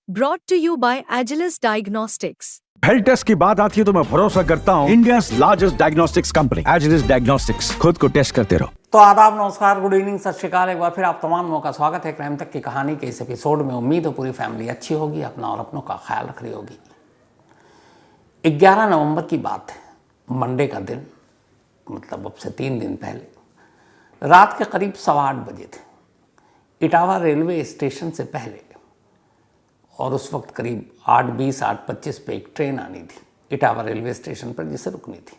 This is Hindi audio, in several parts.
Brought to you by Agilus Diagnostics. Health test की बात आती है तो मैं भरोसा करता हूँ India largest diagnostics company Agilus diagnostics. खुद को टेस्ट करते रहो। तो आदाब, नमस्कार, गुड इवनिंग, सत श्रीकाल। एक बार फिर आप तमाम लोगों का स्वागत है क्राइम तक की कहानी के इस एपिसोड में। उम्मीद है पूरी फैमिली अच्छी होगी, अपना और अपनों का ख्याल रख रही होगी। 11 नवंबर की बात है, मंडे का दिन, मतलब अब से 3 दिन पहले रात के करीब 8:15 बजे थे। इटावा रेलवे स्टेशन से पहले और उस वक्त करीब 8:20 8:25 पे एक ट्रेन आनी थी इटावा रेलवे स्टेशन पर, जिसे रुकनी थी।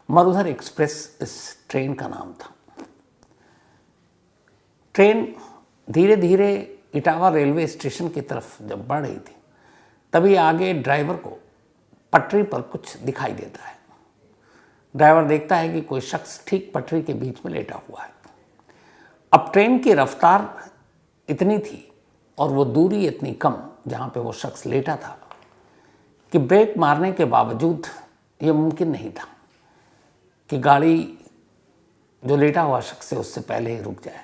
मरुधर एक्सप्रेस इस ट्रेन का नाम था। ट्रेन धीरे धीरे इटावा रेलवे स्टेशन की तरफ जब बढ़ रही थी, तभी आगे ड्राइवर को पटरी पर कुछ दिखाई देता है। ड्राइवर देखता है कि कोई शख्स ठीक पटरी के बीच में लेटा हुआ है। अब ट्रेन की रफ्तार इतनी थी और वो दूरी इतनी कम जहाँ पे वो शख्स लेटा था कि ब्रेक मारने के बावजूद ये मुमकिन नहीं था कि गाड़ी जो लेटा हुआ शख्स है उससे पहले ही रुक जाए।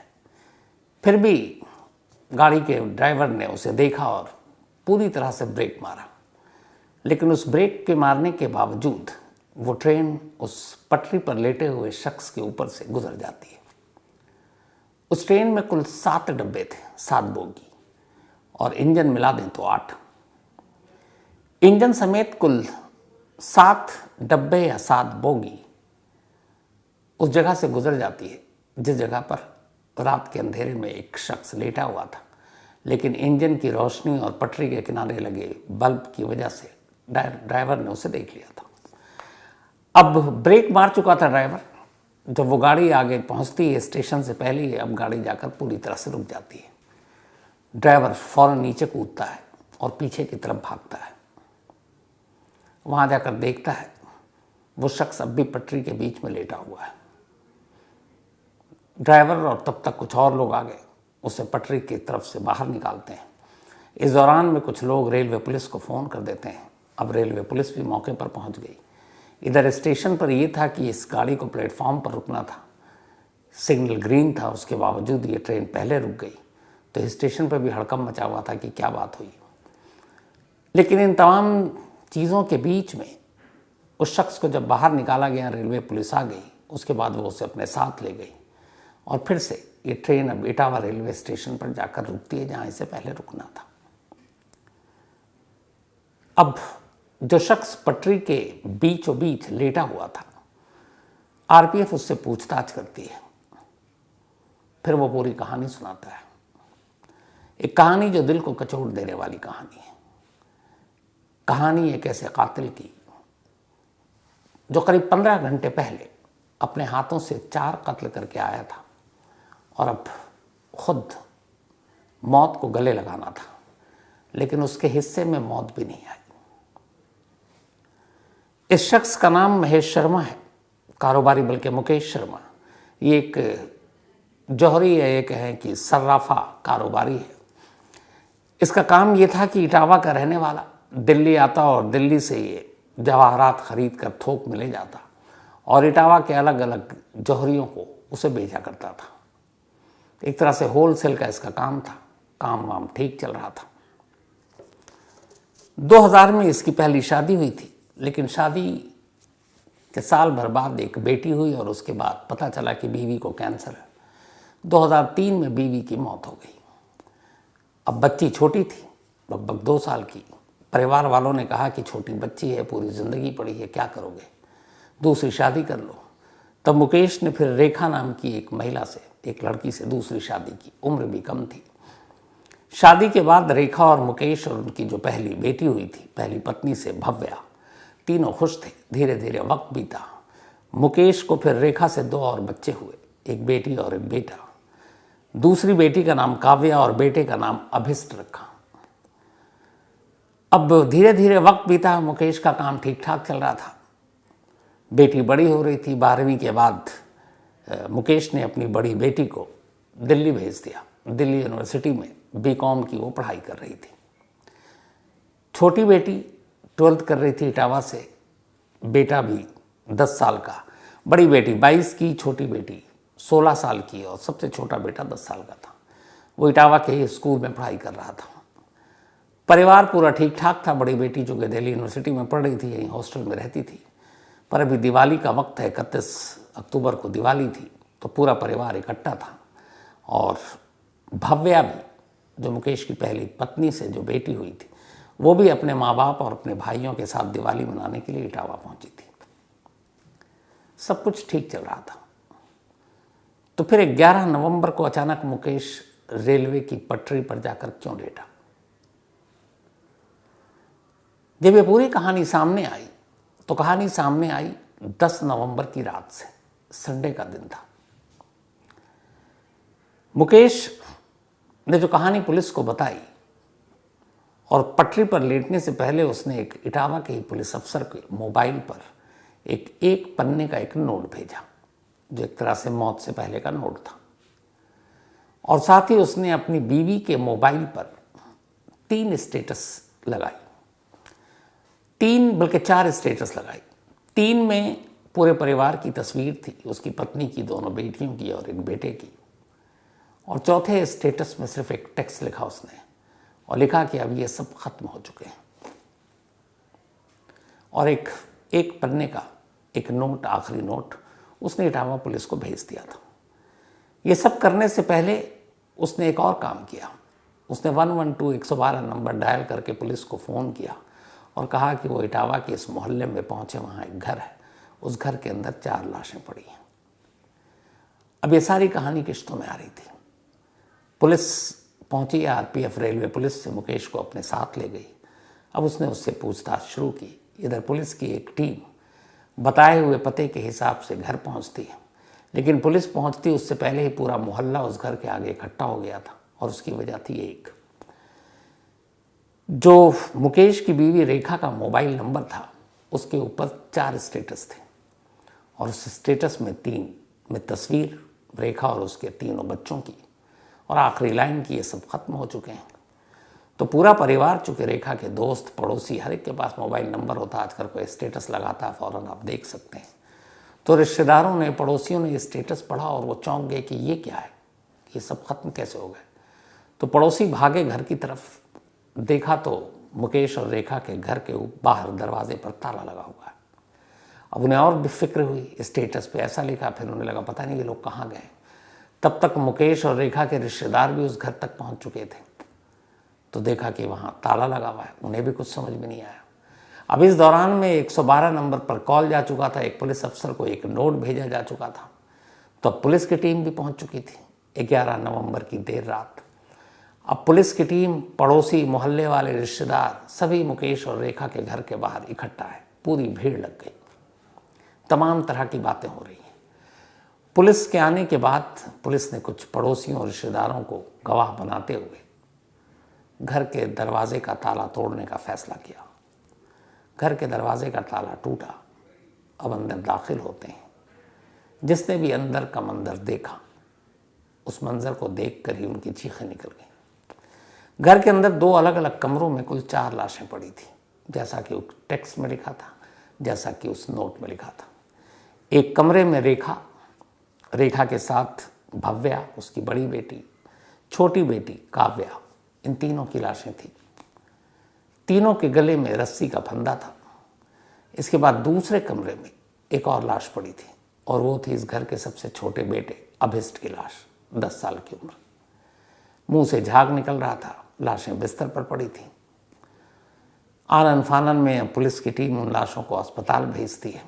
फिर भी गाड़ी के ड्राइवर ने उसे देखा और पूरी तरह से ब्रेक मारा, लेकिन उस ब्रेक के मारने के बावजूद वो ट्रेन उस पटरी पर लेटे हुए शख्स के ऊपर से गुजर जाती है। उस ट्रेन में कुल 7 डब्बे थे, 7 बोगी, और इंजन मिला दें तो 8। इंजन समेत कुल 7 डब्बे या 7 बोगी उस जगह से गुजर जाती है जिस जगह पर रात के अंधेरे में एक शख्स लेटा हुआ था, लेकिन इंजन की रोशनी और पटरी के किनारे लगे बल्ब की वजह से ड्राइवर ने उसे देख लिया था। अब ब्रेक मार चुका था ड्राइवर। जब वो गाड़ी आगे पहुंचती है स्टेशन से पहले ही, अब गाड़ी जाकर पूरी तरह से रुक जाती है। ड्राइवर फौरन नीचे कूदता है और पीछे की तरफ भागता है। वहां जाकर देखता है वो शख्स अब भी पटरी के बीच में लेटा हुआ है। ड्राइवर और तब तक कुछ और लोग आगे उसे पटरी की तरफ से बाहर निकालते हैं। इस दौरान में कुछ लोग रेलवे पुलिस को फ़ोन कर देते हैं। अब रेलवे पुलिस भी मौके पर पहुंच गई। इधर स्टेशन पर यह था कि इस गाड़ी को प्लेटफॉर्म पर रुकना था, सिग्नल ग्रीन था, उसके बावजूद ये ट्रेन पहले रुक गई। तो स्टेशन पर भी हड़कंप मचा हुआ था कि क्या बात हुई। लेकिन इन तमाम चीज़ों के बीच में उस शख्स को जब बाहर निकाला गया, रेलवे पुलिस आ गई, उसके बाद वो उसे अपने साथ ले गई और फिर से ये ट्रेन अब इटावा रेलवे स्टेशन पर जाकर रुकती है जहाँ इसे पहले रुकना था। अब जो शख्स पटरी के बीचों बीच लेटा हुआ था, आरपीएफ उससे पूछताछ करती है। फिर वो पूरी कहानी सुनाता है। एक कहानी जो दिल को कचोट देने वाली कहानी है। कहानी एक ऐसे कातिल की जो करीब 15 घंटे पहले अपने हाथों से 4 कत्ल करके आया था और अब खुद मौत को गले लगाना था, लेकिन उसके हिस्से में मौत भी नहीं आई। इस शख्स का नाम महेश शर्मा है, कारोबारी बल्कि मुकेश शर्मा। ये एक जौहरी है, ये कहें कि सर्राफा कारोबारी है। इसका काम ये था कि इटावा का रहने वाला दिल्ली आता और दिल्ली से ये जवाहरात खरीद कर थोक में ले जाता और इटावा के अलग अलग जौहरियों को उसे बेचा करता था। एक तरह से होलसेल का इसका काम था। काम वाम ठीक चल रहा था। 2000 में इसकी पहली शादी हुई थी, लेकिन शादी के साल भर बाद एक बेटी हुई और उसके बाद पता चला कि बीवी को कैंसर है। 2003 में बीवी की मौत हो गई। अब बच्ची छोटी थी, लगभग 2 साल की। परिवार वालों ने कहा कि छोटी बच्ची है, पूरी ज़िंदगी पड़ी है, क्या करोगे, दूसरी शादी कर लो। तब मुकेश ने फिर रेखा नाम की एक महिला से, एक लड़की से दूसरी शादी की। उम्र भी कम थी। शादी के बाद रेखा और मुकेश और उनकी जो पहली बेटी हुई थी, पहली पत्नी से भव्या, तीनों खुश थे। धीरे धीरे वक्त बीता। मुकेश को फिर रेखा से 2 और बच्चे हुए, एक बेटी और एक बेटा। दूसरी बेटी का नाम काव्या और बेटे का नाम अभिष्ट रखा। अब धीरे धीरे वक्त बीता। मुकेश का काम ठीक ठाक चल रहा था। बेटी बड़ी हो रही थी। 12वीं के बाद मुकेश ने अपनी बड़ी बेटी को दिल्ली भेज दिया। दिल्ली यूनिवर्सिटी में बीकॉम की वो पढ़ाई कर रही थी। छोटी बेटी 12th कर रही थी इटावा से। बेटा भी 10 साल का। बड़ी बेटी 22 की, छोटी बेटी 16 साल की और सबसे छोटा बेटा 10 साल का था। वो इटावा के स्कूल में पढ़ाई कर रहा था। परिवार पूरा ठीक ठाक था। बड़ी बेटी जो कि दिल्ली यूनिवर्सिटी में पढ़ रही थी, यहीं हॉस्टल में रहती थी। पर अभी दिवाली का वक्त है, 31 अक्टूबर को दिवाली थी, तो पूरा परिवार इकट्ठा था। और भव्या भी, जो मुकेश की पहली पत्नी से जो बेटी हुई थी, वो भी अपने माँ बाप और अपने भाइयों के साथ दिवाली मनाने के लिए इटावा पहुंची थी। सब कुछ ठीक चल रहा था। तो फिर 11 नवंबर को अचानक मुकेश रेलवे की पटरी पर जाकर क्यों लेटा? जब ये पूरी कहानी सामने आई तो कहानी सामने आई 10 नवंबर की रात से, संडे का दिन था। मुकेश ने जो कहानी पुलिस को बताई और पटरी पर लेटने से पहले उसने एक इटावा के ही पुलिस अफसर के मोबाइल पर एक पन्ने का एक नोट भेजा, जो एक तरह से मौत से पहले का नोट था। और साथ ही उसने अपनी बीवी के मोबाइल पर 3 स्टेटस लगाई, 3 बल्कि 4 स्टेटस लगाई। 3 में पूरे परिवार की तस्वीर थी, उसकी पत्नी की, दोनों बेटियों की और एक बेटे की। और चौथे स्टेटस में सिर्फ एक टेक्स्ट लिखा उसने, और लिखा कि अब ये सब खत्म हो चुके हैं। और एक पन्ने का एक नोट, आखिरी नोट उसने इटावा पुलिस को भेज दिया था। ये सब करने से पहले उसने एक और काम किया। उसने 112 112 नंबर डायल करके पुलिस को फ़ोन किया और कहा कि वो इटावा के इस मोहल्ले में पहुंचे, वहाँ एक घर है, उस घर के अंदर 4 लाशें पड़ी हैं। अब ये सारी कहानी किश्तों में आ रही थी। पुलिस पहुंची, आरपीएफ रेलवे पुलिस से मुकेश को अपने साथ ले गई। अब उसने उससे पूछताछ शुरू की। इधर पुलिस की एक टीम बताए हुए पते के हिसाब से घर पहुंचती है, लेकिन पुलिस पहुंचती उससे पहले ही पूरा मोहल्ला उस घर के आगे इकट्ठा हो गया था। और उसकी वजह थी एक, जो मुकेश की बीवी रेखा का मोबाइल नंबर था, उसके ऊपर 4 स्टेटस थे और उस स्टेटस में 3 में तस्वीर रेखा और उसके 3 बच्चों की, और आखिरी लाइन की, ये सब खत्म हो चुके हैं। तो पूरा परिवार, चूँकि रेखा के दोस्त पड़ोसी हर एक के पास मोबाइल नंबर होता, आजकल कोई स्टेटस लगाता है फ़ौरन आप देख सकते हैं। तो रिश्तेदारों ने, पड़ोसियों ने ये स्टेटस पढ़ा और वो चौंक गए कि ये क्या है, ये सब खत्म कैसे हो गए। तो पड़ोसी भागे घर की तरफ, देखा तो मुकेश और रेखा के घर के बाहर दरवाजे पर ताला लगा हुआ है। अब उन्हें और भी फिक्र हुई, स्टेटस पे ऐसा लिखा, फिर उन्हें लगा पता नहीं ये लोग कहाँ गए। तब तक मुकेश और रेखा के रिश्तेदार भी उस घर तक पहुंच चुके थे। तो देखा कि वहाँ ताला लगा हुआ है, उन्हें भी कुछ समझ में नहीं आया। अब इस दौरान में 112 नंबर पर कॉल जा चुका था, एक पुलिस अफसर को एक नोट भेजा जा चुका था। तो अब पुलिस की टीम भी पहुंच चुकी थी 11 नवंबर की देर रात। अब पुलिस की टीम, पड़ोसी, मोहल्ले वाले, रिश्तेदार सभी मुकेश और रेखा के घर के बाहर इकट्ठा है। पूरी भीड़ लग गई, तमाम तरह की बातें हो रही हैं। पुलिस के आने के बाद पुलिस ने कुछ पड़ोसियों और रिश्तेदारों को गवाह बनाते हुए घर के दरवाजे का ताला तोड़ने का फैसला किया। घर के दरवाजे का ताला टूटा, अब अंदर दाखिल होते हैं। जिसने भी अंदर का मंजर देखा, उस मंजर को देखकर ही उनकी चीखें निकल गईं। घर के अंदर 2 अलग अलग कमरों में कुल 4 लाशें पड़ी थी, जैसा कि उस टेक्स्ट में लिखा था, जैसा कि उस नोट में लिखा था। एक कमरे में रेखा के साथ भव्या, उसकी बड़ी बेटी, छोटी बेटी काव्या, इन तीनों की लाशें थी। तीनों के गले में रस्सी का फंदा था। इसके बाद दूसरे कमरे में एक और लाश पड़ी थी, और वो थी इस घर के सबसे छोटे बेटे अभिष्ट की लाश, 10 साल की उम्र। मुंह से झाग निकल रहा था, लाशें बिस्तर पर पड़ी थी। आनन फानन में पुलिस की टीम उन लाशों को अस्पताल भेजती है।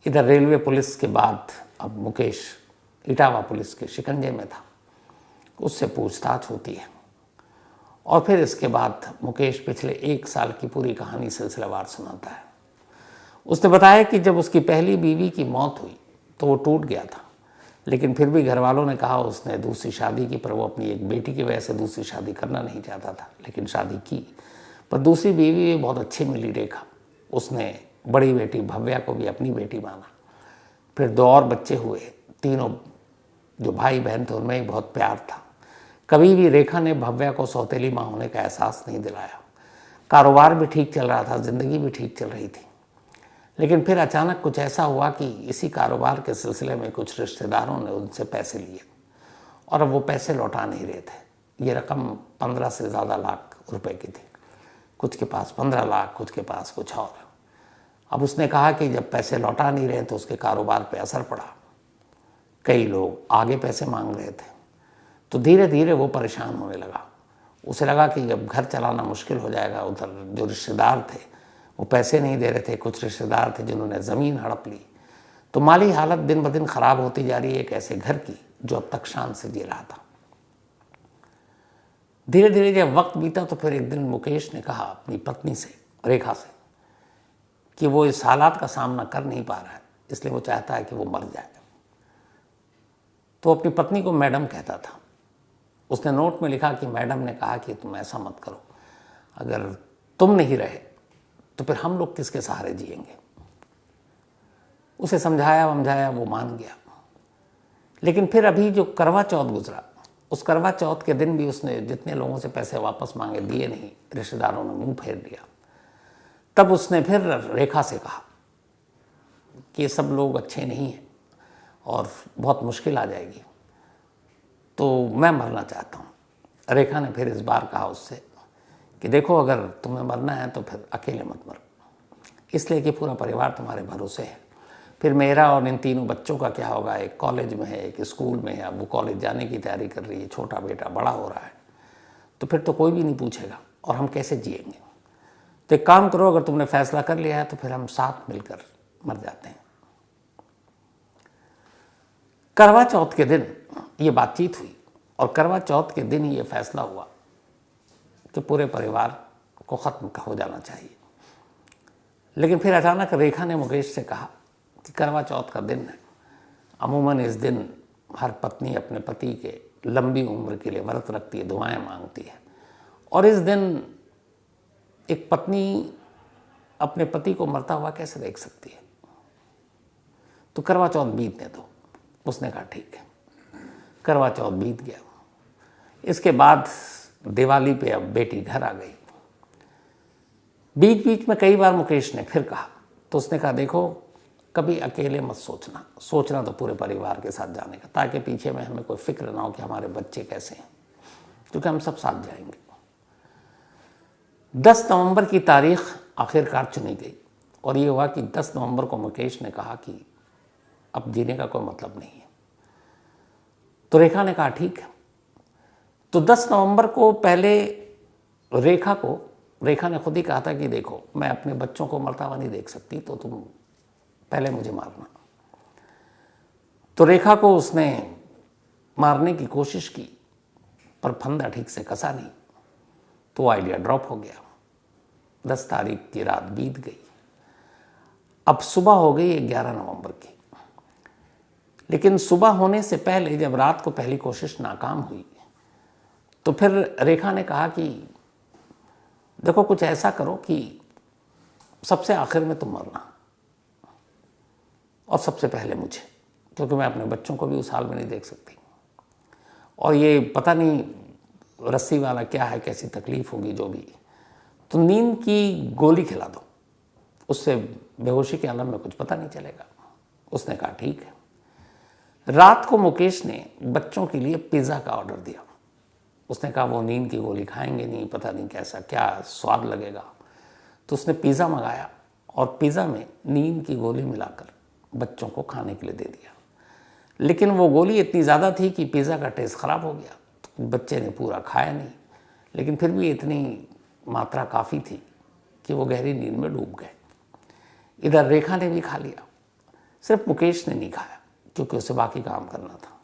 इधर रेलवे पुलिस के बाद अब मुकेश इटावा पुलिस के शिकंजे में था, उससे पूछताछ होती है। और फिर इसके बाद मुकेश पिछले 1 साल की पूरी कहानी सिलसिलावार सुनाता है। उसने बताया कि जब उसकी पहली बीवी की मौत हुई तो वो टूट गया था, लेकिन फिर भी घर वालों ने कहा उसने दूसरी शादी की, पर वो अपनी एक बेटी की वजह से दूसरी शादी करना नहीं चाहता था, लेकिन शादी की। पर दूसरी बीवी भी बहुत अच्छी मिली रेखा, उसने बड़ी बेटी भव्या को भी अपनी बेटी माना। फिर 2 और बच्चे हुए, तीनों जो भाई बहन थे उनमें ही बहुत प्यार था। कभी भी रेखा ने भव्या को सौतेली माँ होने का एहसास नहीं दिलाया। कारोबार भी ठीक चल रहा था, ज़िंदगी भी ठीक चल रही थी। लेकिन फिर अचानक कुछ ऐसा हुआ कि इसी कारोबार के सिलसिले में कुछ रिश्तेदारों ने उनसे पैसे लिए और अब वो पैसे लौटा नहीं रहे थे। ये रकम 15 से ज़्यादा लाख रुपए की थी। कुछ के पास 15 लाख, कुछ के पास कुछ और। अब उसने कहा कि जब पैसे लौटा नहीं रहे तो उसके कारोबार पे असर पड़ा, कई लोग आगे पैसे मांग रहे थे, तो धीरे धीरे वो परेशान होने लगा। उसे लगा कि जब घर चलाना मुश्किल हो जाएगा, उधर जो रिश्तेदार थे वो पैसे नहीं दे रहे थे, कुछ रिश्तेदार थे जिन्होंने ज़मीन हड़प ली, तो माली हालत दिन ब दिन ख़राब होती जा रही है एक ऐसे घर की जो अब तक शान से जी रहा था। धीरे धीरे जब वक्त बीता तो फिर एक दिन मुकेश ने कहा अपनी पत्नी से, रेखा से, कि वो इस हालात का सामना कर नहीं पा रहा है, इसलिए वो चाहता है कि वो मर जाए। तो अपनी पत्नी को मैडम कहता था। उसने नोट में लिखा कि मैडम ने कहा कि तुम ऐसा मत करो, अगर तुम नहीं रहे तो फिर हम लोग किसके सहारे जिएंगे। उसे समझाया वमझाया, वो मान गया। लेकिन फिर अभी जो करवा चौथ गुजरा, उस करवा चौथ के दिन भी उसने जितने लोगों से पैसे वापस मांगे दिए नहीं, रिश्तेदारों ने मुंह फेर दिया। तब उसने फिर रेखा से कहा कि ये सब लोग अच्छे नहीं हैं और बहुत मुश्किल आ जाएगी, तो मैं मरना चाहता हूँ। रेखा ने फिर इस बार कहा उससे कि देखो, अगर तुम्हें मरना है तो फिर अकेले मत मरो, इसलिए कि पूरा परिवार तुम्हारे भरोसे है। फिर मेरा और इन तीनों बच्चों का क्या होगा, एक कॉलेज में है, एक स्कूल में है, अब वो कॉलेज जाने की तैयारी कर रही है, छोटा बेटा बड़ा हो रहा है, तो फिर तो कोई भी नहीं पूछेगा और हम कैसे जिएंगे। तो एक काम करो, अगर तुमने फैसला कर लिया है तो फिर हम साथ मिलकर मर जाते हैं। करवा चौथ के दिन ये बातचीत हुई और करवा चौथ के दिन ही ये फैसला हुआ कि पूरे परिवार को ख़त्म हो जाना चाहिए। लेकिन फिर अचानक रेखा ने मुकेश से कहा कि करवा चौथ का दिन है, अमूमन इस दिन हर पत्नी अपने पति के लंबी उम्र के लिए व्रत रखती है, दुआएं मांगती है, और इस दिन एक पत्नी अपने पति को मरता हुआ कैसे देख सकती है, तो करवा चौथ बीतने दो। उसने कहा ठीक है। करवा चौथ बीत गया। इसके बाद दिवाली पे अब बेटी घर आ गई। बीच बीच में कई बार मुकेश ने फिर कहा, तो उसने कहा देखो, कभी अकेले मत सोचना, सोचना तो पूरे परिवार के साथ जाने का, ताकि पीछे में हमें कोई फिक्र ना हो कि हमारे बच्चे कैसे हैं, क्योंकि हम सब साथ जाएंगे। 10 नवंबर की तारीख आखिरकार चुनी गई और ये हुआ कि 10 नवंबर को मुकेश ने कहा कि अब जीने का कोई मतलब नहीं है। तो रेखा ने कहा ठीक है। तो 10 नवंबर को पहले रेखा ने खुद ही कहा था कि देखो, मैं अपने बच्चों को मरता हुआ नहीं देख सकती, तो तुम पहले मुझे मारना। तो रेखा को उसने मारने की कोशिश की, पर फंदा ठीक से कसा नहीं, तो आइडिया ड्रॉप हो गया। 10 तारीख की रात बीत गई। अब सुबह हो गई 11 नवंबर की। लेकिन सुबह होने से पहले जब रात को पहली कोशिश नाकाम हुई, तो फिर रेखा ने कहा कि देखो, कुछ ऐसा करो कि सबसे आखिर में तुम मरना और सबसे पहले मुझे, क्योंकि मैं अपने बच्चों को भी उस हाल में नहीं देख सकती, और ये पता नहीं रस्सी वाला क्या है, कैसी तकलीफ होगी जो भी, तो नींद की गोली खिला दो, उससे बेहोशी के आलम में कुछ पता नहीं चलेगा। उसने कहा ठीक है। रात को मुकेश ने बच्चों के लिए पिज़्ज़ा का ऑर्डर दिया। उसने कहा वो नींद की गोली खाएंगे नहीं, पता नहीं कैसा क्या स्वाद लगेगा, तो उसने पिज़्ज़ा मंगाया और पिज़्ज़ा में नींद की गोली मिलाकर बच्चों को खाने के लिए दे दिया। लेकिन वो गोली इतनी ज़्यादा थी कि पिज़्ज़ा का टेस्ट ख़राब हो गया, तो बच्चे ने पूरा खाया नहीं, लेकिन फिर भी इतनी मात्रा काफ़ी थी कि वो गहरी नींद में डूब गए। इधर रेखा ने भी खा लिया, सिर्फ मुकेश ने नहीं खाया, क्योंकि उसे बाकी काम करना था।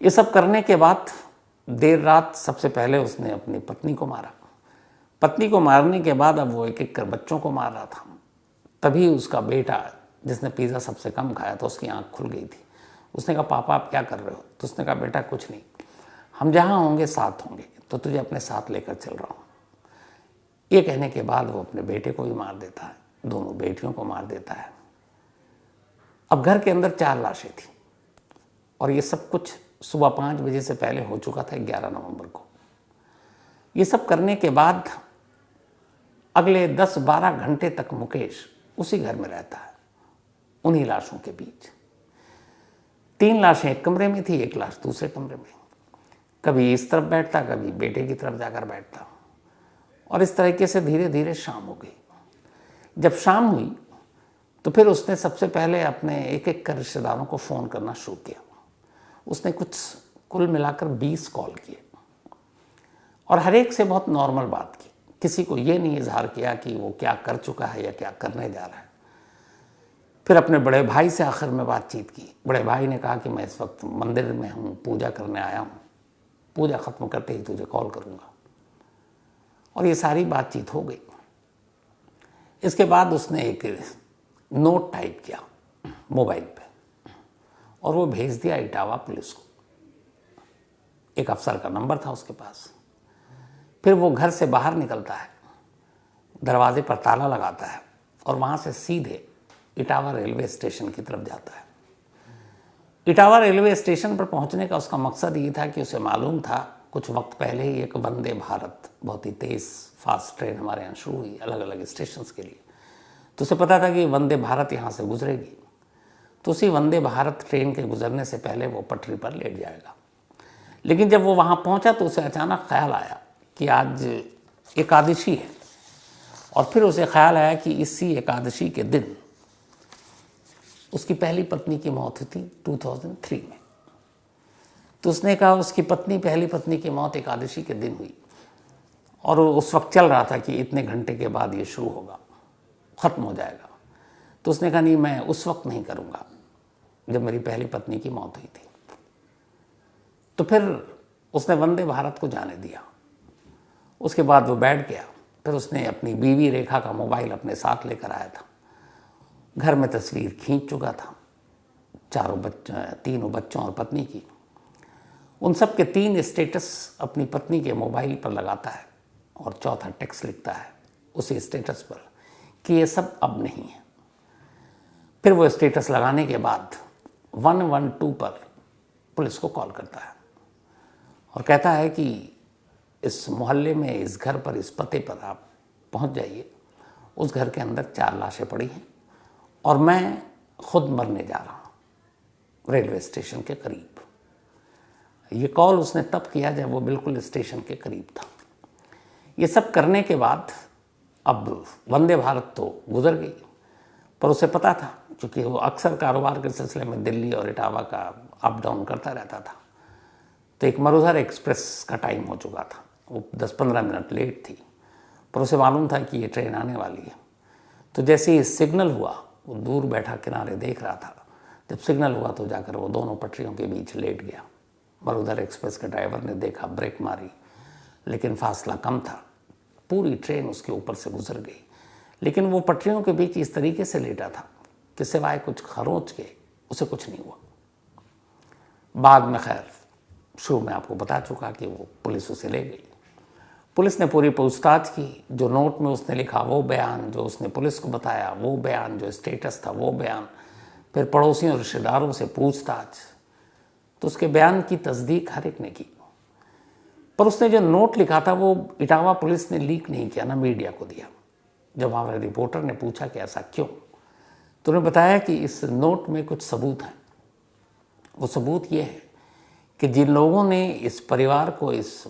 ये सब करने के बाद देर रात सबसे पहले उसने अपनी पत्नी को मारा। पत्नी को मारने के बाद अब वो एक एक कर बच्चों को मार रहा था। तभी उसका बेटा, जिसने पिज़्ज़ा सबसे कम खाया था, उसकी आंख खुल गई थी। उसने कहा पापा आप क्या कर रहे हो? तो उसने कहा बेटा कुछ नहीं, हम जहाँ होंगे साथ होंगे, तो तुझे अपने साथ लेकर चल रहा हूँ। ये कहने के बाद वो अपने बेटे को भी मार देता है, दोनों बेटियों को मार देता है। अब घर के अंदर 4 लाशें थी और ये सब कुछ सुबह 5 बजे से पहले हो चुका था 11 नवंबर को। ये सब करने के बाद अगले 10-12 घंटे तक मुकेश उसी घर में रहता है, उन्हीं लाशों के बीच। 3 लाशें एक कमरे में थी, 1 लाश दूसरे कमरे में। कभी इस तरफ बैठता, कभी बेटे की तरफ जाकर बैठता, और इस तरीके से धीरे धीरे शाम हो गई। जब शाम हुई तो फिर उसने सबसे पहले अपने एक एक कर रिश्तेदारों को फ़ोन करना शुरू किया। उसने कुल मिलाकर 20 कॉल किए और हर एक से बहुत नॉर्मल बात की। किसी को ये नहीं इजहार किया कि वो क्या कर चुका है या क्या करने जा रहा है। फिर अपने बड़े भाई से आखिर में बातचीत की। बड़े भाई ने कहा कि मैं इस वक्त मंदिर में हूँ, पूजा करने आया हूँ, पूजा ख़त्म करते ही तुझे कॉल करूँगा। और ये सारी बातचीत हो गई। इसके बाद उसने एक नोट टाइप किया मोबाइल पे और वो भेज दिया इटावा पुलिस को। एक अफसर का नंबर था उसके पास। फिर वो घर से बाहर निकलता है, दरवाजे पर ताला लगाता है और वहाँ से सीधे इटावा रेलवे स्टेशन की तरफ जाता है। इटावा रेलवे स्टेशन पर पहुँचने का उसका मकसद ये था कि उसे मालूम था कुछ वक्त पहले ही एक वंदे भारत बहुत ही तेज़ फास्ट ट्रेन हमारे यहाँ शुरू हुई अलग अलग स्टेशंस के लिए। तो उसे पता था कि वंदे भारत यहाँ से गुजरेगी। तो उसी वंदे भारत ट्रेन के गुजरने से पहले वो पटरी पर लेट जाएगा। लेकिन जब वो वहाँ पहुँचा तो उसे अचानक ख्याल आया कि आज एकादशी है। और फिर उसे ख्याल आया कि इसी एकादशी के दिन उसकी पहली पत्नी की मौत हुई थी 2003 में। तो उसने कहा उसकी पहली पत्नी की मौत एकादशी के दिन हुई और उस वक्त चल रहा था कि इतने घंटे के बाद ये शुरू होगा, ख़त्म हो जाएगा। तो उसने कहा नहीं, मैं उस वक्त नहीं करूँगा जब मेरी पहली पत्नी की मौत हुई थी। तो फिर उसने वंदे भारत को जाने दिया। उसके बाद वो बैठ गया। फिर उसने अपनी बीवी रेखा का मोबाइल अपने साथ लेकर आया था। घर में तस्वीर खींच चुका था तीनों बच्चों और पत्नी की। उन सब के 3 स्टेटस अपनी पत्नी के मोबाइल पर लगाता है और चौथा टेक्स्ट लिखता है उसी स्टेटस पर कि ये सब अब नहीं है। फिर वो स्टेटस लगाने के बाद 112 पर पुलिस को कॉल करता है और कहता है कि इस मोहल्ले में, इस घर पर, इस पते पर आप पहुंच जाइए। उस घर के अंदर 4 लाशें पड़ी हैं और मैं खुद मरने जा रहा हूँ रेलवे स्टेशन के करीब। ये कॉल उसने तब किया जब वो बिल्कुल स्टेशन के करीब था। ये सब करने के बाद अब वंदे भारत तो गुजर गई, पर उसे पता था क्योंकि वो अक्सर कारोबार के सिलसिले में दिल्ली और इटावा का अप डाउन करता रहता था। तो एक मरुधर एक्सप्रेस का टाइम हो चुका था, वो 10-15 मिनट लेट थी, पर उसे मालूम था कि ये ट्रेन आने वाली है। तो जैसे ही सिग्नल हुआ, वो दूर बैठा किनारे देख रहा था। जब सिग्नल हुआ तो जाकर वो दोनों पटरियों के बीच लेट गया। मरुधर एक्सप्रेस के ड्राइवर ने देखा, ब्रेक मारी, लेकिन फासला कम था। पूरी ट्रेन उसके ऊपर से गुजर गई, लेकिन वो पटरियों के बीच इस तरीके से लेटा था कि सिवाय कुछ खरोंच के उसे कुछ नहीं हुआ। बाद में खैर शुरू में आपको बता चुका कि वो पुलिस उसे ले गई। पुलिस ने पूरी पूछताछ की। जो नोट में उसने लिखा वो बयान, जो उसने पुलिस को बताया वो बयान, जो स्टेटस था वो बयान, फिर पड़ोसियों और रिश्तेदारों से पूछताछ, तो उसके बयान की तस्दीक हर एक ने की। पर उसने जो नोट लिखा था वो इटावा पुलिस ने लीक नहीं किया, ना मीडिया को दिया। जब हमारे रिपोर्टर ने पूछा कि ऐसा क्यों, तो उन्होंने बताया कि इस नोट में कुछ सबूत हैं। वो सबूत ये है कि जिन लोगों ने इस परिवार को इस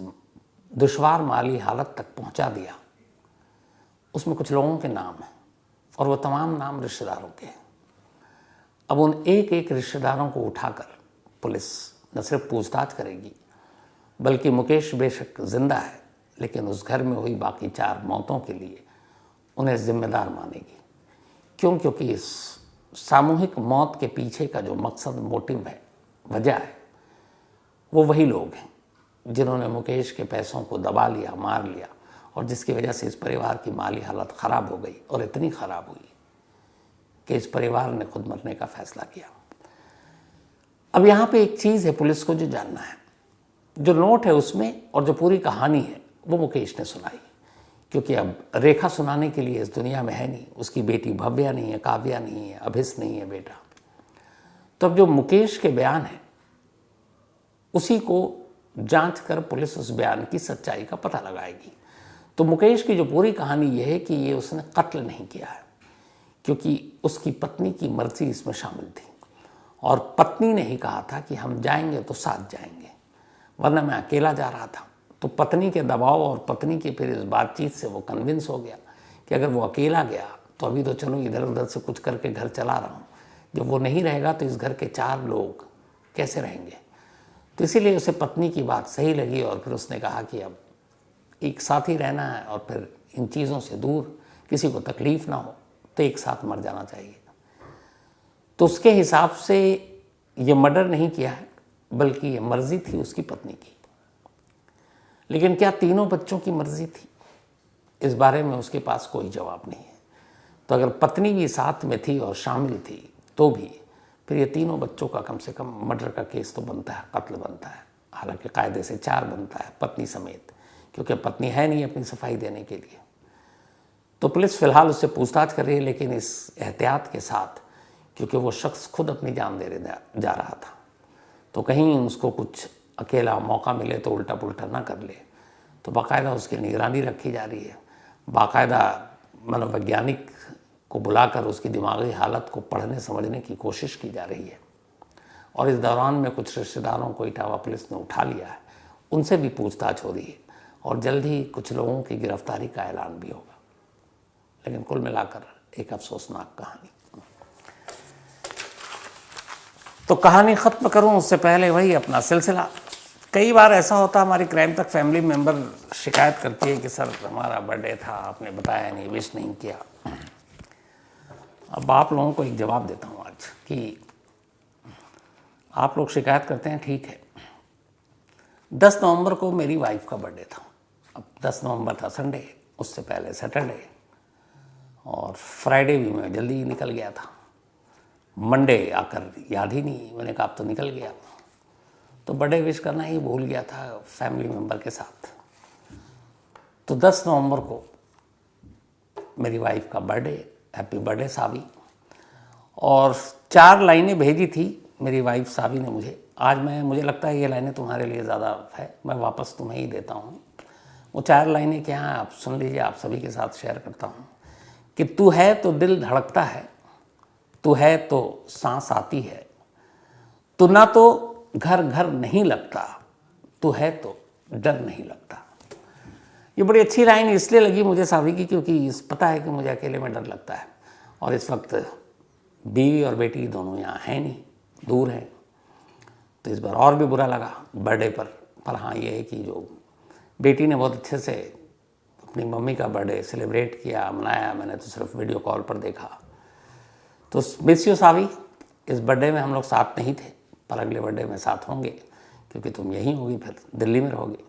दुश्वार माली हालत तक पहुंचा दिया, उसमें कुछ लोगों के नाम हैं और वो तमाम नाम रिश्तेदारों के हैं। अब उन एक एक रिश्तेदारों को उठाकर पुलिस न सिर्फ पूछताछ करेगी, बल्कि मुकेश बेशक जिंदा है, लेकिन उस घर में हुई बाकी 4 मौतों के लिए उन्हें जिम्मेदार मानेगी। क्यों? क्योंकि इस सामूहिक मौत के पीछे का जो मकसद, मोटिव है, वजह है, वो वही लोग हैं जिन्होंने मुकेश के पैसों को दबा लिया, मार लिया, और जिसकी वजह से इस परिवार की माली हालत ख़राब हो गई और इतनी ख़राब हुई कि इस परिवार ने खुद मरने का फैसला किया। अब यहाँ पे एक चीज़ है पुलिस को जो जानना है। जो नोट है उसमें और जो पूरी कहानी है वो मुकेश ने सुनाई, क्योंकि अब रेखा सुनाने के लिए इस दुनिया में है नहीं। उसकी बेटी भव्या नहीं है, काव्या नहीं है, अभिस नहीं है बेटा। तो अब जो मुकेश के बयान है उसी को जांच कर पुलिस उस बयान की सच्चाई का पता लगाएगी। तो मुकेश की जो पूरी कहानी यह है कि ये उसने कत्ल नहीं किया है, क्योंकि उसकी पत्नी की मर्जी इसमें शामिल थी और पत्नी ने ही कहा था कि हम जाएंगे तो साथ जाएंगे, वरना मैं अकेला जा रहा था तो पत्नी के दबाव और पत्नी की फिर इस बातचीत से वो कन्विंस हो गया कि अगर वो अकेला गया तो अभी तो चलो इधर उधर से कुछ करके घर चला रहा हूँ, जब वो नहीं रहेगा तो इस घर के 4 लोग कैसे रहेंगे। तो इसीलिए उसे पत्नी की बात सही लगी और फिर उसने कहा कि अब एक साथ ही रहना है और फिर इन चीज़ों से दूर, किसी को तकलीफ़ ना हो तो एक साथ मर जाना चाहिए। तो उसके हिसाब से ये मर्डर नहीं किया है, बल्कि ये मर्जी थी उसकी पत्नी की। लेकिन क्या तीनों बच्चों की मर्जी थी, इस बारे में उसके पास कोई जवाब नहीं है। तो अगर पत्नी भी साथ में थी और शामिल थी तो भी फिर ये तीनों बच्चों का कम से कम मर्डर का केस तो बनता है, कत्ल बनता है। हालांकि कायदे से 4 बनता है, पत्नी समेत, क्योंकि पत्नी है नहीं अपनी सफाई देने के लिए। तो पुलिस फिलहाल उससे पूछताछ कर रही है, लेकिन इस एहतियात के साथ, क्योंकि वो शख्स खुद अपनी जान दे जा रहा था, तो कहीं उसको कुछ अकेला मौका मिले तो उल्टा पुल्टा ना कर ले। तो बाकायदा उसकी निगरानी रखी जा रही है, बाकायदा मनोवैज्ञानिक को बुलाकर उसकी दिमागी हालत को पढ़ने समझने की कोशिश की जा रही है। और इस दौरान में कुछ रिश्तेदारों को इटावा पुलिस ने उठा लिया है, उनसे भी पूछताछ हो रही है और जल्द ही कुछ लोगों की गिरफ्तारी का ऐलान भी होगा। लेकिन कुल मिलाकर एक अफसोसनाक कहानी। तो कहानी ख़त्म करूं उससे पहले वही अपना सिलसिला। कई बार ऐसा होता है, हमारी क्राइम तक फैमिली मेंबर शिकायत करती है कि सर हमारा बर्थडे था, आपने बताया नहीं, विश नहीं किया। अब आप लोगों को एक जवाब देता हूं आज कि आप लोग शिकायत करते हैं, ठीक है। 10 नवंबर को मेरी वाइफ का बर्थडे था। अब 10 नवंबर था संडे, उससे पहले सैटरडे और फ्राइडे भी मैं जल्दी ही निकल गया था। मंडे आकर याद ही नहीं, मैंने कहा अब तो निकल गया, तो बर्थडे विश करना ही भूल गया था फैमिली मेंबर के साथ। तो 10 नवंबर को मेरी वाइफ का बर्थडे, हैप्पी बर्थडे सावी, और 4 लाइनें भेजी थी मेरी वाइफ सावी ने मुझे। आज मुझे लगता है ये लाइनें तुम्हारे लिए ज़्यादा है, मैं वापस तुम्हें ही देता हूँ। वो 4 लाइनें क्या हैं आप सुन लीजिए, आप सभी के साथ शेयर करता हूँ कि तू है तो दिल धड़कता है, तू है तो सांस आती है, तू ना तो घर घर नहीं लगता, तू है तो डर नहीं लगता। ये बड़ी अच्छी लाइन इसलिए लगी मुझे सावी की, क्योंकि पता है कि मुझे अकेले में डर लगता है और इस वक्त बीवी और बेटी दोनों यहाँ हैं नहीं, दूर हैं। तो इस बार और भी बुरा लगा बर्थडे पर हाँ ये है कि जो बेटी ने बहुत अच्छे से अपनी मम्मी का बर्थडे सेलिब्रेट किया, मनाया, मैंने तो सिर्फ वीडियो कॉल पर देखा। तो मिस यू सावी, इस बर्थडे में हम लोग साथ नहीं थे, पर अगले बर्थडे में साथ होंगे, क्योंकि तुम यहीं होगी, फिर दिल्ली में रहोगी।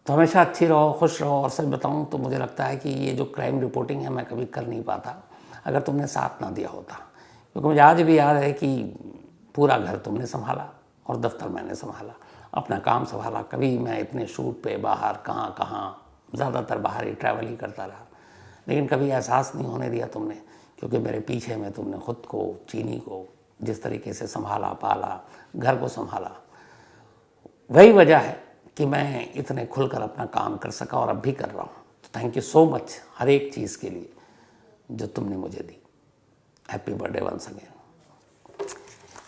तो हमेशा अच्छी रहो, खुश रहो। और सच बताऊं तो मुझे लगता है कि ये जो क्राइम रिपोर्टिंग है मैं कभी कर नहीं पाता अगर तुमने साथ ना दिया होता, क्योंकि मुझे आज भी याद है कि पूरा घर तुमने संभाला और दफ्तर मैंने संभाला, अपना काम संभाला। कभी मैं इतने शूट पे बाहर कहाँ ज़्यादातर बाहर ही ट्रैवल ही करता रहा, लेकिन कभी एहसास नहीं होने दिया तुमने, क्योंकि मेरे पीछे में तुमने खुद को, चीनी को जिस तरीके से संभाला, पाला, घर को संभाला, वही वजह है कि मैं इतने खुलकर अपना काम कर सका और अब भी कर रहा हूँ। तो थैंक यू सो मच हर एक चीज़ के लिए जो तुमने मुझे दी। Happy birthday once again.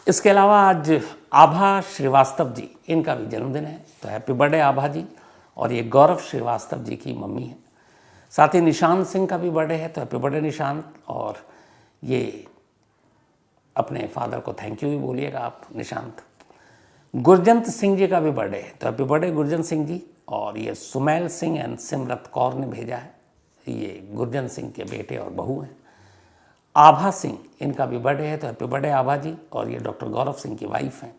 इसके अलावा आज आभा श्रीवास्तव जी, इनका भी जन्मदिन है, तो हैप्पी बर्थडे आभा जी। और ये गौरव श्रीवास्तव जी की मम्मी है। साथ ही निशांत सिंह का भी बर्थडे है, तो हैप्पी बर्थडे निशांत। और ये अपने फादर को थैंक यू भी बोलिएगा आप निशांत। गुरजंत सिंह जी का भी बर्थडे है, तो हैप्पी बर्थडे गुरजंत सिंह जी। और ये सुमैल सिंह एंड सिमरत कौर ने भेजा है, ये गुरजंत सिंह के बेटे और बहू हैं। आभा सिंह, इनका भी बर्थडे है, तो हैप्पी बर्थडे आभा जी। और ये डॉक्टर गौरव सिंह की वाइफ हैं।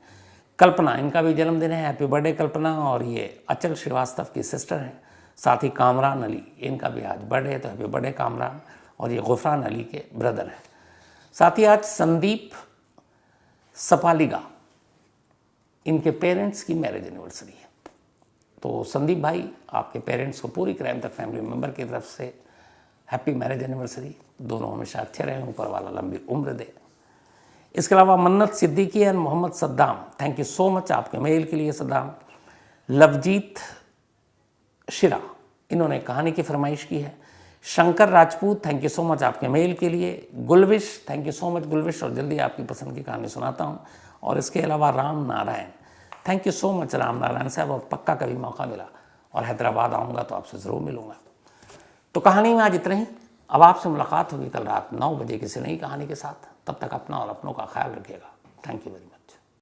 कल्पना, इनका भी जन्मदिन है, हैप्पी बर्थडे कल्पना। और ये अचल श्रीवास्तव की सिस्टर हैं। साथ ही कामरान अली, इनका भी आज बर्थडे है, तो हैप्पी बर्थडे कामरान। और ये गुफरान अली के ब्रदर हैं। साथ ही आज संदीप सपालिगा, इनके पेरेंट्स की मैरिज एनिवर्सरी है। तो संदीप भाई, आपके पेरेंट्स को पूरी क्राइम तक फैमिली मेंबर की तरफ से हैप्पी मैरिज एनिवर्सरी। दोनों हमेशा अच्छे रहें, ऊपर वाला लंबी उम्र दे। इसके अलावा Mannat Siddiqui and Mohammad Saddam, thank you so much आपके मेल के लिए सद्दाम। लवजीत शिरा, इन्होंने कहानी की फरमाइश की है। Shankar Rajput, thank you so much आपके मेल के लिए। गुलविश, थैंक यू सो मच गुलविश, और जल्दी आपकी पसंद की कहानी सुनाता हूँ। और इसके अलावा Ram Narayan, thank you so much Ram Narayan साहब, और पक्का कभी मौका मिला और हैदराबाद आऊँगा तो आपसे ज़रूर मिलूँगा। तो कहानी में आज इतना ही। अब आपसे मुलाकात होगी कल रात 9 बजे किसी नई कहानी के साथ। तब तक अपना और अपनों का ख्याल रखिएगा। Thank you very much.